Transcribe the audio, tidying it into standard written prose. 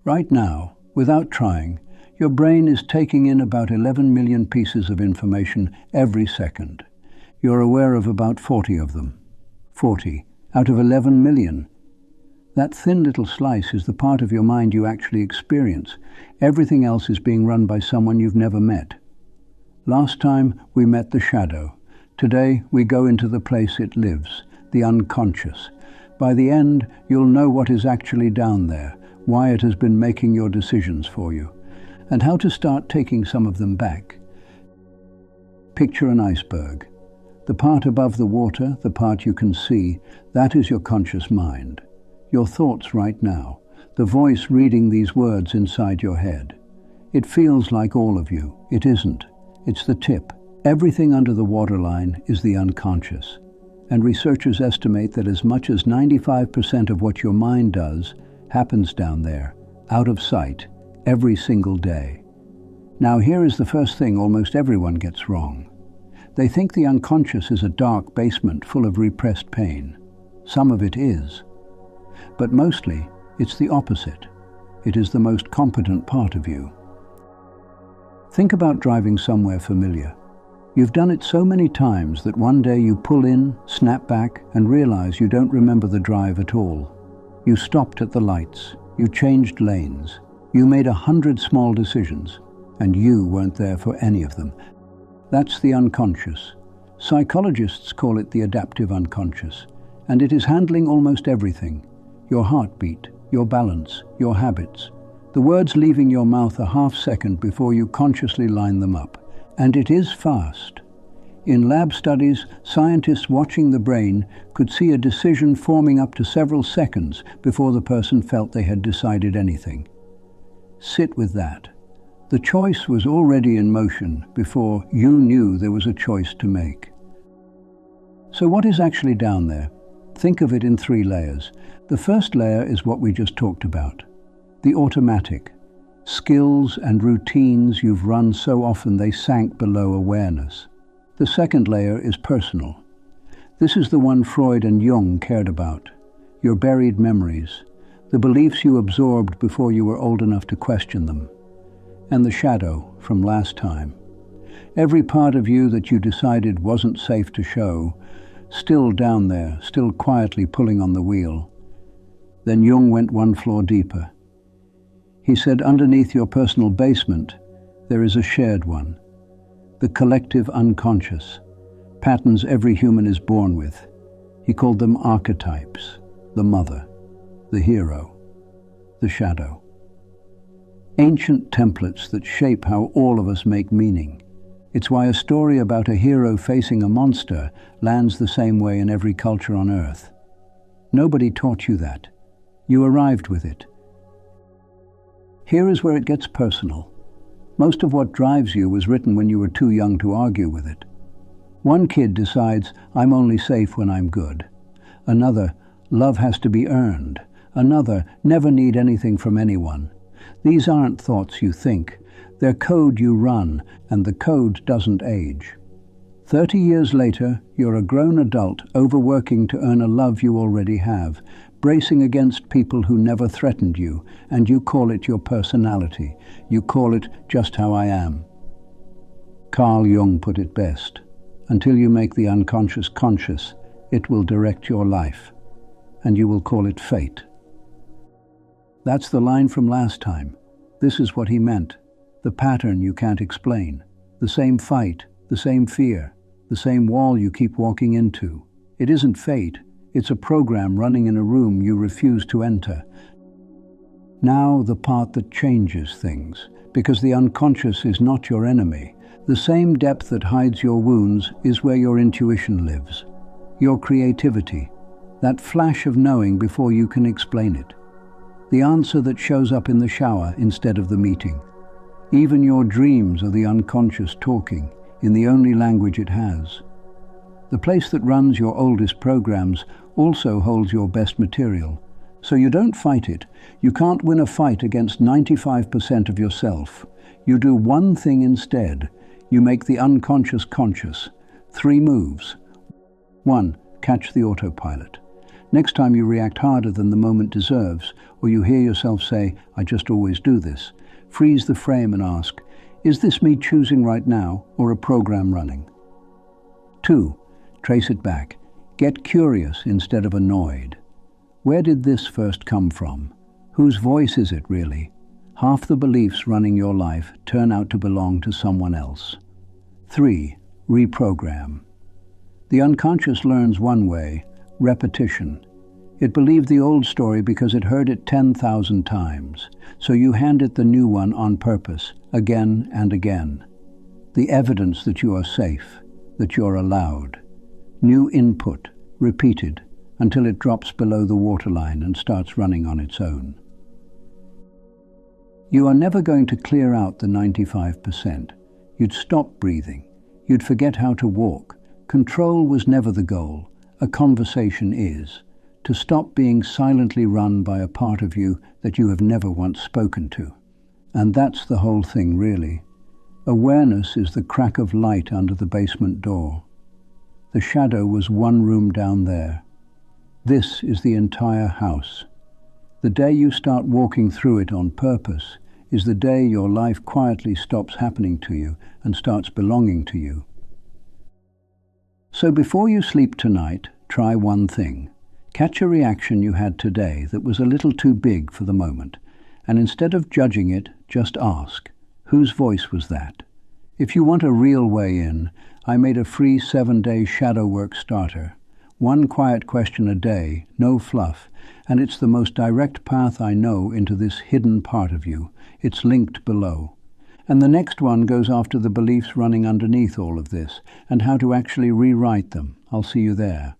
Right now, without trying, your brain is taking in about 11 million pieces of information every second. You're aware of about 40 of them. 40 out of 11 million. That thin little slice is the part of your mind you actually experience. Everything else is being run by someone you've never met. Last time we met the shadow. Today we go into the place it lives, the unconscious. By the end, you'll know what is actually down there, why it has been making your decisions for you, and how to start taking some of them back. Picture an iceberg. The part above the water, the part you can see, that is your conscious mind. Your thoughts right now, the voice reading these words inside your head. It feels like all of you. It isn't. It's the tip. Everything under the waterline is the unconscious. And researchers estimate that as much as 95% of what your mind does happens down there, out of sight, every single day. Now here is the first thing almost everyone gets wrong. They think the unconscious is a dark basement full of repressed pain. Some of it is. But mostly, it's the opposite. It is the most competent part of you. Think about driving somewhere familiar. You've done it so many times that one day you pull in, snap back, and realize you don't remember the drive at all. You stopped at the lights. You changed lanes. You made 100 small decisions, and you weren't there for any of them. That's the unconscious. Psychologists call it the adaptive unconscious, and it is handling almost everything. Your heartbeat, your balance, your habits. The words leaving your mouth a half second before you consciously line them up. And it is fast. In lab studies, scientists watching the brain could see a decision forming up to several seconds before the person felt they had decided anything. Sit with that. The choice was already in motion before you knew there was a choice to make. So what is actually down there? Think of it in 3 layers. The first layer is what we just talked about. The automatic. Skills and routines you've run so often they sank below awareness. The second layer is personal. This is the one Freud and Jung cared about. Your buried memories. The beliefs you absorbed before you were old enough to question them. And the shadow from last time. Every part of you that you decided wasn't safe to show, still down there, still quietly pulling on the wheel. Then Jung went 1 floor deeper. He said underneath your personal basement, there is a shared one. The collective unconscious. Patterns every human is born with. He called them archetypes. The mother, the hero, the shadow. Ancient templates that shape how all of us make meaning. It's why a story about a hero facing a monster lands the same way in every culture on Earth. Nobody taught you that. You arrived with it. Here is where it gets personal. Most of what drives you was written when you were too young to argue with it. One kid decides, I'm only safe when I'm good. Another, love has to be earned. Another, never need anything from anyone. These aren't thoughts you think. They're code you run, and the code doesn't age. 30 years later, you're a grown adult overworking to earn a love you already have, bracing against people who never threatened you, and you call it your personality. You call it just how I am. Carl Jung put it best. Until you make the unconscious conscious, it will direct your life, and you will call it fate. That's the line from last time. This is what he meant. The pattern you can't explain. The same fight, the same fear, the same wall you keep walking into. It isn't fate. It's a program running in a room you refuse to enter. Now the part that changes things, because the unconscious is not your enemy. The same depth that hides your wounds is where your intuition lives. Your creativity, that flash of knowing before you can explain it. The answer that shows up in the shower instead of the meeting. Even your dreams are the unconscious talking in the only language it has. The place that runs your oldest programs also holds your best material. So you don't fight it. You can't win a fight against 95% of yourself. You do one thing instead. You make the unconscious conscious. 3 moves. 1. Catch the autopilot. Next time you react harder than the moment deserves, or you hear yourself say, "I just always do this," freeze the frame and ask, "Is this me choosing right now, or a program running?" 2. Trace it back. Get curious instead of annoyed. Where did this first come from? Whose voice is it really? Half the beliefs running your life turn out to belong to someone else. 3. Reprogram. The unconscious learns one way: repetition. It believed the old story because it heard it 10,000 times, so you hand it the new one on purpose, again and again. The evidence that you are safe, that you're allowed. New input, repeated, until it drops below the waterline and starts running on its own. You are never going to clear out the 95%. You'd stop breathing. You'd forget how to walk. Control was never the goal. A conversation is. To stop being silently run by a part of you that you have never once spoken to. And that's the whole thing, really. Awareness is the crack of light under the basement door. The shadow was one room down there. This is the entire house. The day you start walking through it on purpose is the day your life quietly stops happening to you and starts belonging to you. So before you sleep tonight, try one thing. Catch a reaction you had today that was a little too big for the moment, and instead of judging it, just ask, whose voice was that? If you want a real way in, I made a free 7-day shadow work starter. One quiet question a day, no fluff, and it's the most direct path I know into this hidden part of you. It's linked below. And the next one goes after the beliefs running underneath all of this, and how to actually rewrite them. I'll see you there.